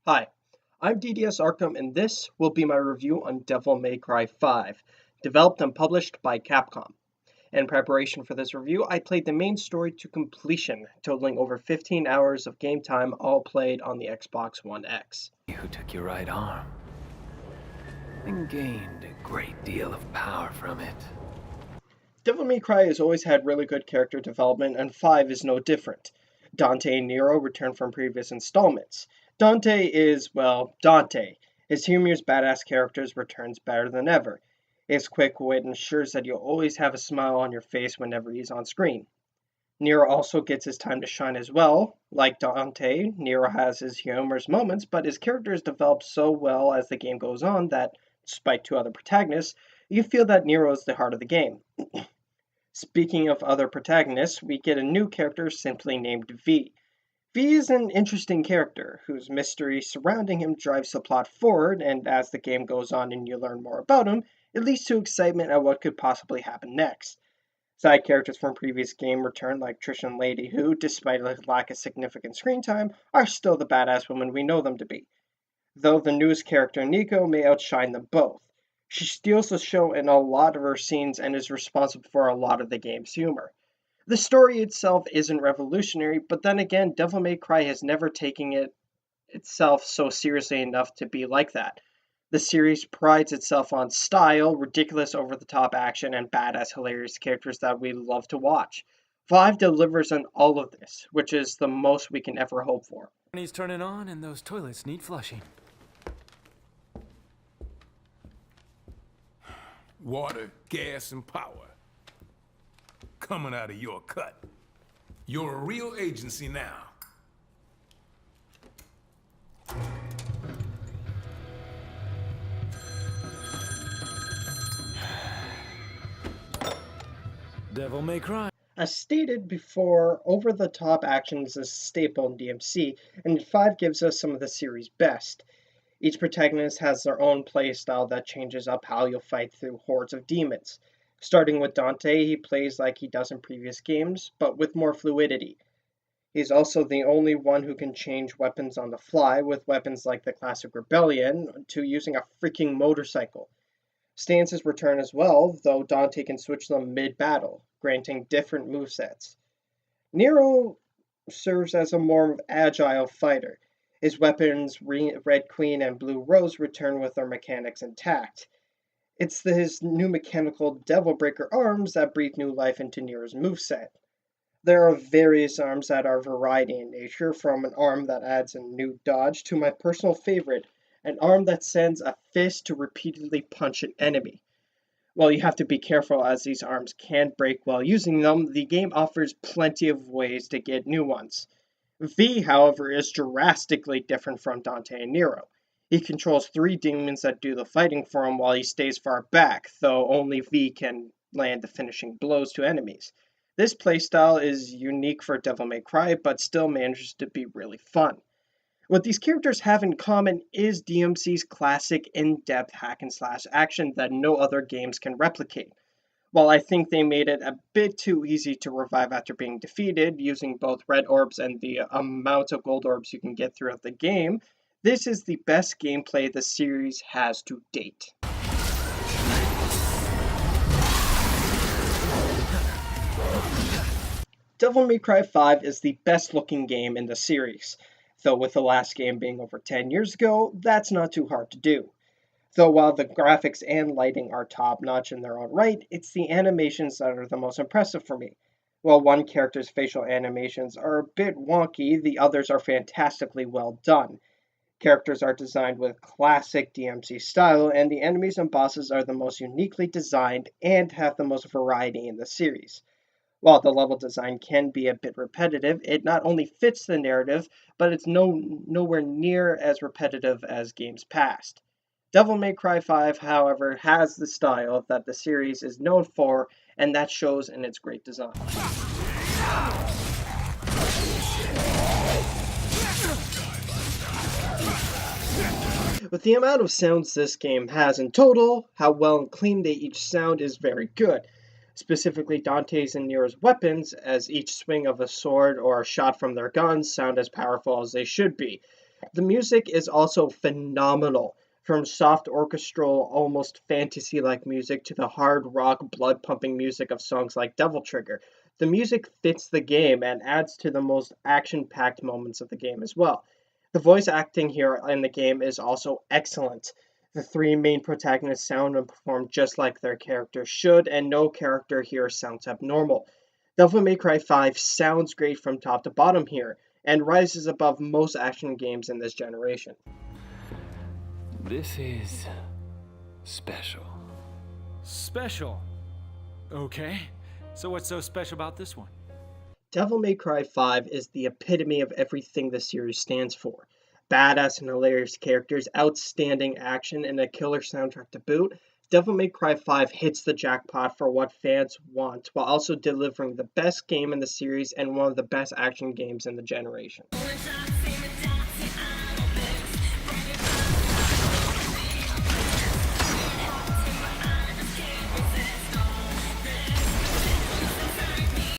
Hi, I'm DDS Arkham, and this will be my review on Devil May Cry 5, developed and published by Capcom. In preparation for this review, I played the main story to completion, totaling over 15 hours of game time, all played on the Xbox One X. Who took your right arm and gained a great deal of power from it. Devil May Cry has always had really good character development, and 5 is no different. Dante and Nero return from previous installments. Dante is, well, Dante. His humorous badass characters returns better than ever. His quick wit ensures that you'll always have a smile on your face whenever he's on screen. Nero also gets his time to shine as well. Like Dante, Nero has his humorous moments, but his character is developed so well as the game goes on that, despite two other protagonists, you feel that Nero is the heart of the game. Speaking of other protagonists, we get a new character simply named V. V is an interesting character whose mystery surrounding him drives the plot forward, and as the game goes on and you learn more about him, it leads to excitement at what could possibly happen next. Side characters from previous game return like Trish and Lady who, despite a lack of significant screen time, are still the badass women we know them to be. Though the newest character Nico may outshine them both. She steals the show in a lot of her scenes and is responsible for a lot of the game's humor. The story itself isn't revolutionary, but then again, Devil May Cry has never taken it itself so seriously enough to be like that. The series prides itself on style, ridiculous over the top action, and badass hilarious characters that we love to watch. 5 delivers on all of this, which is the most we can ever hope for. He's turning on and those toilets need flushing. Water, gas, and power. Coming out of your cut. You're a real agency now. Devil May Cry. As stated before, over-the-top action is a staple in DMC, and 5 gives us some of the series' best. Each protagonist has their own playstyle that changes up how you'll fight through hordes of demons. Starting with Dante, he plays like he does in previous games, but with more fluidity. He's also the only one who can change weapons on the fly, with weapons like the classic Rebellion to using a freaking motorcycle. Stances return as well, though Dante can switch them mid-battle, granting different movesets. Nero serves as a more agile fighter. His weapons, Red Queen and Blue Rose, return with their mechanics intact. It's his new mechanical Devil Breaker arms that breathe new life into Nero's moveset. There are various arms that are variety in nature, from an arm that adds a new dodge to my personal favorite, an arm that sends a fist to repeatedly punch an enemy. While you have to be careful as these arms can break while using them, the game offers plenty of ways to get new ones. V, however, is drastically different from Dante and Nero. He controls 3 demons that do the fighting for him while he stays far back, though only V can land the finishing blows to enemies. This playstyle is unique for Devil May Cry, but still manages to be really fun. What these characters have in common is DMC's classic in-depth hack-and-slash action that no other games can replicate. While I think they made it a bit too easy to revive after being defeated, using both red orbs and the amount of gold orbs you can get throughout the game, this is the best gameplay the series has to date. Devil May Cry 5 is the best looking game in the series, though with the last game being over 10 years ago, that's not too hard to do. Though while the graphics and lighting are top notch in their own right, it's the animations that are the most impressive for me. While one character's facial animations are a bit wonky, the others are fantastically well done. Characters are designed with classic DMC style, and the enemies and bosses are the most uniquely designed and have the most variety in the series. While the level design can be a bit repetitive, it not only fits the narrative, but it's nowhere near as repetitive as games past. Devil May Cry 5, however, has the style that the series is known for, and that shows in its great design. With the amount of sounds this game has in total, how well and clean they each sound is very good. Specifically Dante's and Nero's weapons, as each swing of a sword or a shot from their guns sound as powerful as they should be. The music is also phenomenal, from soft orchestral, almost fantasy-like music to the hard rock, blood-pumping music of songs like Devil Trigger. The music fits the game and adds to the most action-packed moments of the game as well. The voice acting here in the game is also excellent. The three main protagonists sound and perform just like their characters should, and no character here sounds abnormal. Devil May Cry 5 sounds great from top to bottom here, and rises above most action games in this generation. This is special. Special. Okay. So what's so special about this one? Devil May Cry 5 is the epitome of everything the series stands for. Badass and hilarious characters, outstanding action, and a killer soundtrack to boot. Devil May Cry 5 hits the jackpot for what fans want, while also delivering the best game in the series and one of the best action games in the generation.